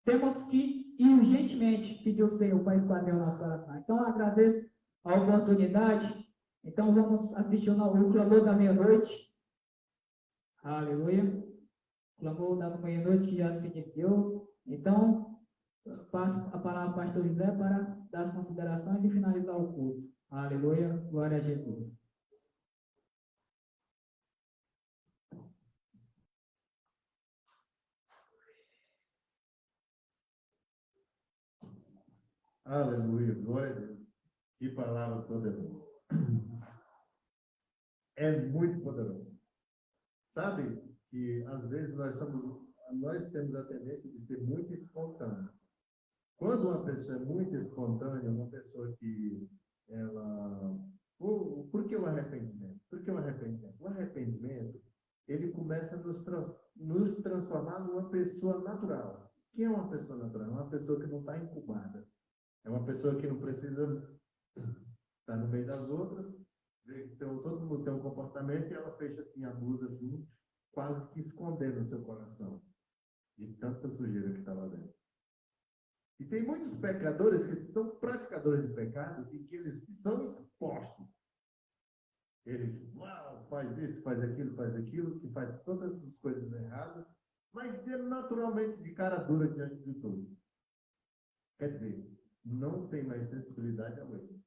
temos que urgentemente pedir o Senhor para esquadrinhar o nosso coração. Então, eu agradeço a oportunidade. Então, vamos assistir o clamor da meia-noite. Aleluia. O clamor da meia-noite já se iniciou. Então, passo a palavra ao pastor José para dar as considerações e finalizar o culto. Aleluia. Glória a Jesus. Aleluia, glória a Deus. Que palavra poderosa. É muito poderoso. Sabe que às vezes nós temos a tendência de ser muito espontâneo. Quando uma pessoa é muito espontânea, uma pessoa que ela... Por que o arrependimento? Por que o arrependimento? O arrependimento, ele começa a nos transformar numa pessoa natural. Quem é uma pessoa natural? É uma pessoa que não está incubada. É uma pessoa que não precisa estar no meio das outras, vê que todo mundo tem um comportamento e ela fecha assim a blusa assim, quase que escondendo o seu coração de tanta sujeira que está lá dentro. E tem muitos pecadores que são praticadores de pecados e que eles são expostos. Eles, faz isso, faz aquilo, que faz todas as coisas erradas, mas é naturalmente de cara dura diante de todos. Quer dizer, não tem mais sensibilidade ao erro.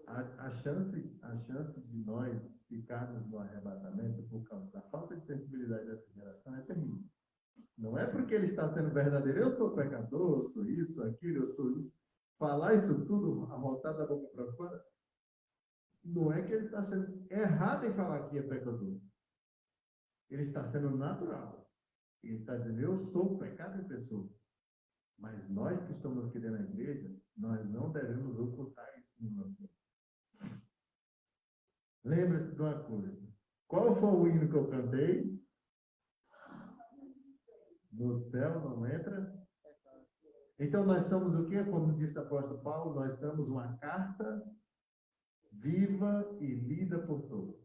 A chance de nós ficarmos no arrebatamento por causa da falta de sensibilidade dessa geração é terrível. Não é porque ele está sendo verdadeiro, eu sou pecador, eu sou isso, aquilo, eu sou isso. Falar isso tudo, arrotado da boca para fora, não é que ele está sendo errado em falar que é pecador. Ele está sendo natural. Ele está dizendo, eu sou pecado em pessoa. Mas nós que estamos aqui dentro da igreja, nós não devemos ocultar isso no nosso coração. Lembre-se de uma coisa. Qual foi o hino que eu cantei? No céu não entra. Então nós somos o quê? Como disse o apóstolo Paulo, nós somos uma carta viva e lida por todos.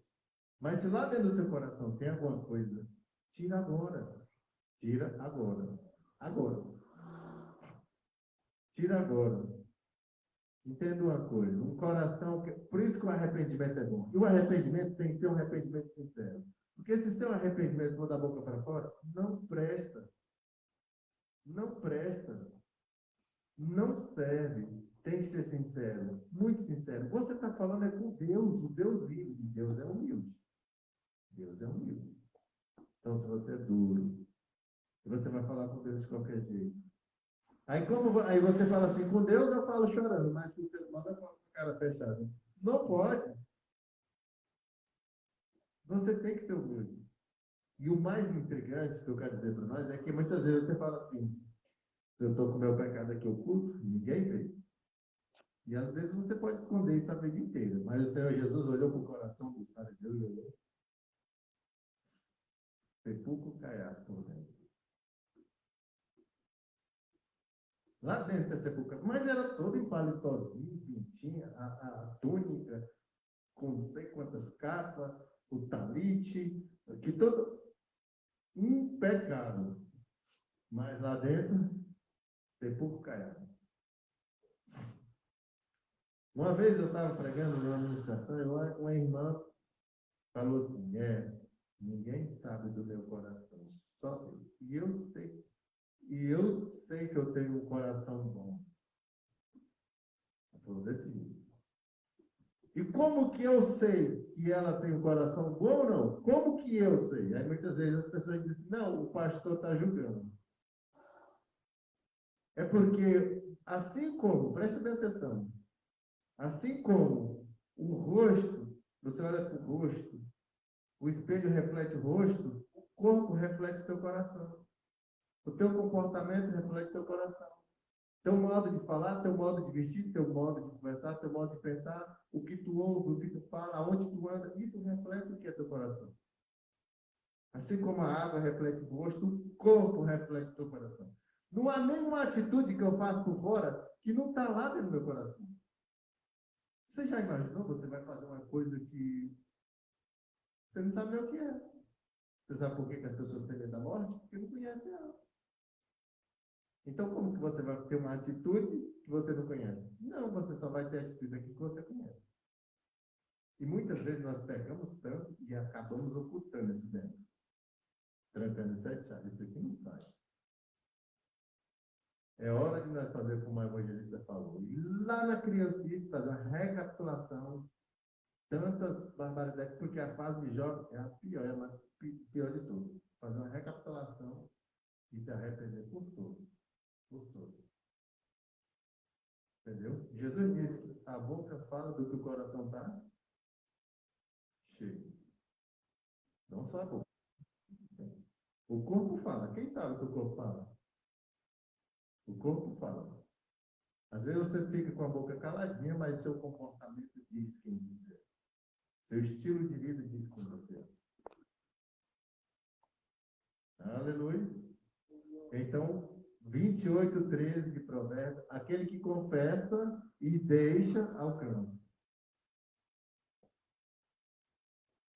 Mas se lá dentro do teu coração tem alguma coisa, tira agora. Tira agora. Agora. Tira agora. Entenda uma coisa, um coração... Por isso que o arrependimento é bom. E o arrependimento tem que ser um arrependimento sincero. Porque se seu arrependimento for da boca para fora, não presta. Não presta. Não serve. Tem que ser sincero. Muito sincero. Você está falando é com Deus, o Deus vive. E Deus é humilde. Deus é humilde. Então, se você é duro, se você vai falar com Deus de qualquer jeito, aí você fala assim, com Deus eu falo chorando, mas se você manda com a cara fechada. Não pode. Você tem que ser humilde. E o mais intrigante que eu quero dizer para nós é que muitas vezes você fala assim, eu estou com o meu pecado aqui oculto, ninguém vê. E às vezes você pode esconder isso a vida inteira. Mas o Senhor Jesus olhou para o coração dos fariseus e olhou. Sepulcro caiado por dentro. Lá dentro da sepulcro, mas era todo em palitozinho, pintinha, a túnica, com não sei quantas capas, o talite, que todo impecável. Mas lá dentro, sepulcro caiado. Uma vez eu estava pregando numa administração e uma irmã falou assim, ninguém sabe do meu coração, só Deus. E eu sei que eu tenho um coração bom. Ela falou desse jeito. E como que eu sei que ela tem um coração bom ou não? Como que eu sei? Aí muitas vezes as pessoas dizem, não, o pastor está julgando. É porque, assim como, preste bem atenção, assim como o rosto, você olha para o rosto, o espelho reflete o rosto, o corpo reflete o teu coração. O teu comportamento reflete o teu coração. Teu modo de falar, teu modo de vestir, teu modo de conversar, teu modo de pensar, o que tu ouve, o que tu fala, aonde tu anda, isso reflete o que é teu coração. Assim como a água reflete o rosto, o corpo reflete o teu coração. Não há nenhuma atitude que eu faço por fora que não está lá dentro do meu coração. Você já imaginou? Você vai fazer uma coisa que você não sabe nem o que é. Você sabe por que as pessoas têm medo da morte? Porque não conhecem ela. Então, como que você vai ter uma atitude que você não conhece? Não, você só vai ter a atitude aqui que você conhece. E muitas vezes nós pegamos tanto e acabamos ocultando isso dentro. Trancando 7 chaves. Isso aqui não sai. É hora de nós fazer como a evangelista falou. E lá na criancice, fazer uma recapitulação. Tantas barbaridades, porque a fase de jovem é a pior, é a pior de tudo. Fazer uma recapitulação e se arrepender por tudo. Por tudo. Entendeu? Jesus disse que a boca fala do que o coração está cheio. Não só a boca. O corpo fala. Quem sabe o que o corpo fala? O corpo fala. Às vezes você fica com a boca caladinha, mas seu comportamento diz quem você é. Seu estilo de vida diz quem você é. Aleluia. Então, 28:13 de Provérbios, aquele que confessa e deixa alcança.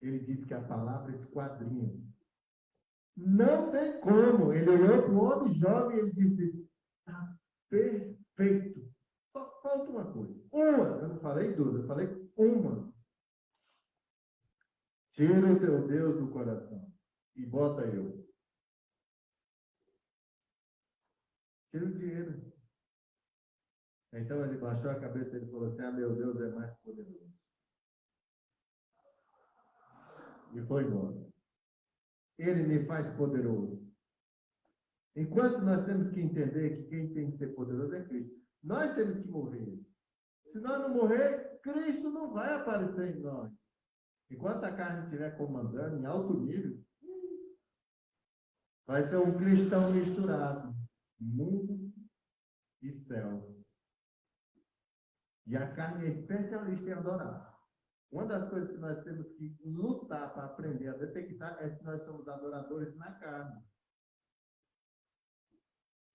Ele diz que a palavra esquadrinha. Não tem como. Ele olhou para o homem jovem e ele disse, está perfeito. Só falta uma coisa. Uma. Eu não falei duas, eu falei uma. Tira o teu Deus do coração e bota eu. Tira o dinheiro. Então ele baixou a cabeça e falou assim, meu Deus é mais poderoso. E foi embora. Ele me faz poderoso. Enquanto nós temos que entender que quem tem que ser poderoso é Cristo. Nós temos que morrer. Se nós não morrer, Cristo não vai aparecer em nós. Enquanto a carne estiver comandando em alto nível, vai ser um cristão misturado. Mundo e céu. E a carne é especialista em adorar. Uma das coisas que nós temos que lutar para aprender a detectar é se nós somos adoradores na carne.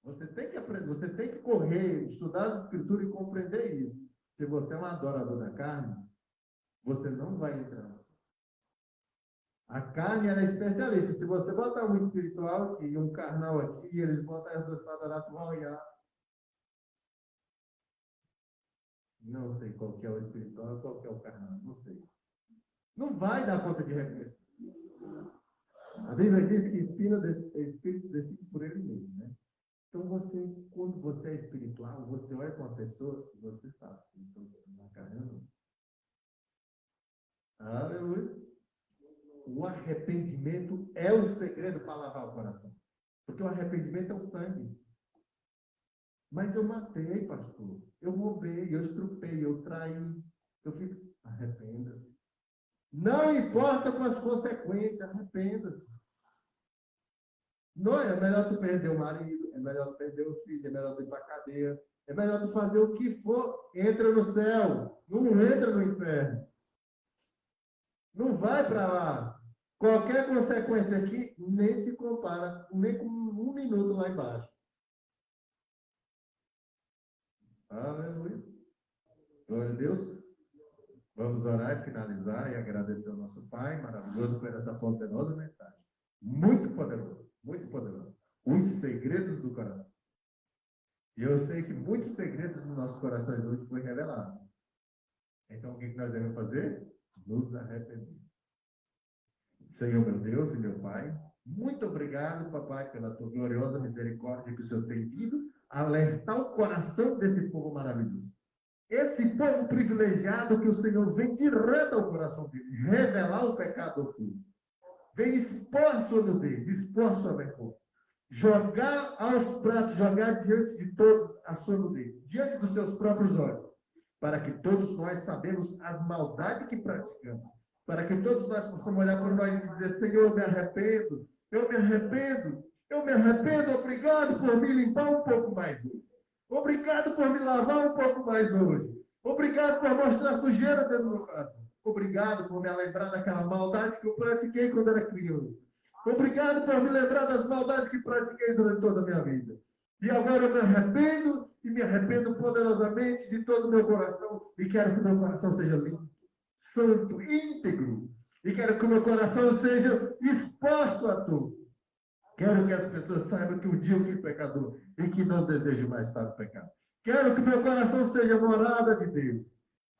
Você tem que aprender, você tem que correr, estudar as escrituras e compreender isso. Se você é um adorador da carne, você não vai entrar. A carne ela é especialista. Se você botar um espiritual aqui e um carnal aqui, e eles botam as duas para adorar, tu vai olhar. Não sei qual que é o espiritual, qual que é o carnal, não sei. Não vai dar conta de reconhecer. A Bíblia diz que espírito decide por ele mesmo, né? Então, quando você é espiritual, você olha para uma pessoa e você sabe. Então, na caramba. Aleluia. O arrependimento é o segredo para lavar o coração. Porque o arrependimento é o sangue. Mas eu matei, pastor. Eu roubei, eu estrupei, eu traí. Eu fiz. Arrependa-se. Não importa com as consequências, arrependa-se. Não é melhor tu perder o marido, é melhor tu perder o filho, é melhor tu ir para a cadeia, é melhor tu fazer o que for, entra no céu, não entra no inferno. Não vai para lá. Qualquer consequência aqui nem se compara, nem com 1 minuto lá embaixo. Aleluia. Glória a Deus. Vamos orar e finalizar e agradecer ao nosso Pai maravilhoso por essa poderosa mensagem. Muito poderoso, muito poderoso. Os segredos do coração. E eu sei que muitos segredos dos nossos corações hoje foram revelados. Então, o que nós devemos fazer? Nos arrepender. Senhor, meu Deus e meu Pai, muito obrigado, papai, pela tua gloriosa misericórdia que o Senhor tem vindo alertar o coração desse povo maravilhoso. Esse povo privilegiado que o Senhor vem direto ao coração dele, revelar o pecado oculto. Vem expor a sua nudez, expor a sua vergonha. Jogar aos pratos, jogar diante de todos a sua nudez, diante dos seus próprios olhos, para que todos nós sabemos as maldades que praticamos, para que todos nós possamos olhar para nós e dizer, Senhor, eu me arrependo, eu me arrependo, eu me arrependo, obrigado por me limpar um pouco mais hoje. Obrigado por me lavar um pouco mais hoje. Obrigado por mostrar sujeira dentro do meu coração. Obrigado por me lembrar daquela maldade que eu pratiquei quando era criança. Obrigado por me lembrar das maldades que pratiquei durante toda a minha vida. E agora eu me arrependo, e me arrependo poderosamente de todo o meu coração, e quero que o meu coração seja limpo, santo, íntegro. E quero que o meu coração seja exposto a tu. Quero que as pessoas saibam que um dia eu fui pecador e que não desejo mais estar no pecado. Quero que meu coração seja morada de Deus.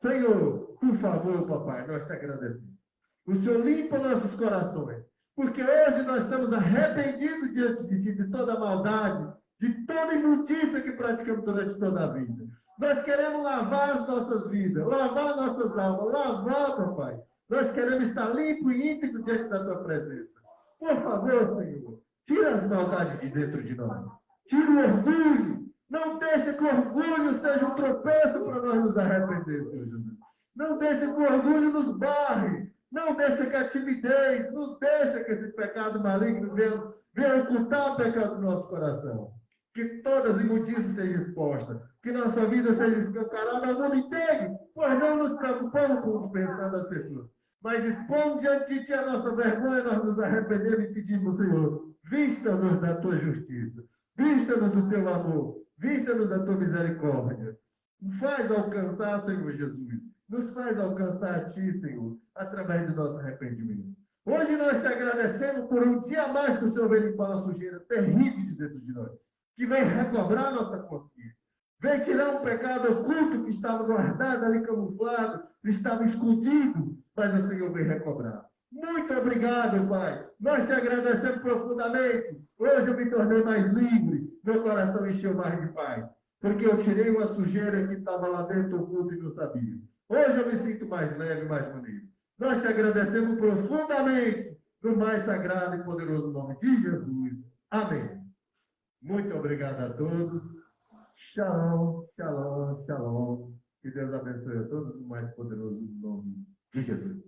Senhor, por favor, papai, nós te agradecemos. O Senhor limpa nossos corações, porque hoje nós estamos arrependidos diante de Ti, de toda maldade, de toda imundícia que praticamos durante toda a vida. Nós queremos lavar as nossas vidas, lavar nossas almas, lavar, papai. Nós queremos estar limpo e íntegro diante da Tua presença. Por favor, Senhor, tira as maldades de dentro de nós. Tira o orgulho. Não deixe que o orgulho seja um tropeço para nós nos arrepender, Senhor Jesus. Não deixe que o orgulho nos barre. Não deixe que a timidez, não deixe que esse pecado maligno venha ocultar o pecado do nosso coração. Que todas as imundícias sejam expostas. Que nossa vida seja escancarada ao mundo inteiro. Pois não nos preocupamos com o pensar das pessoas. Mas expomos diante de Ti a nossa vergonha, nós nos arrependemos e pedimos, Senhor, vista-nos da Tua justiça. Vista-nos do Teu amor. Vista-nos da Tua misericórdia. Nos faz alcançar, Senhor Jesus. Nos faz alcançar a Ti, Senhor, através do nosso arrependimento. Hoje nós Te agradecemos por um dia mais que o Senhor vem limpar a sujeira terrível de dentro de nós. Que vem recobrar nossa consciência. Vem tirar um pecado oculto que estava guardado ali camuflado, estava escondido, mas o Senhor vem recobrar. Muito obrigado, Pai. Nós Te agradecemos profundamente. Hoje eu me tornei mais livre, meu coração encheu mais de paz, porque eu tirei uma sujeira que estava lá dentro oculta e não sabia. Hoje eu me sinto mais leve, mais bonito. Nós Te agradecemos profundamente no mais sagrado e poderoso nome de Jesus. Amém. Muito obrigado a todos. Shalom, shalom, shalom. Que Deus abençoe a todos no mais poderoso nome de Jesus.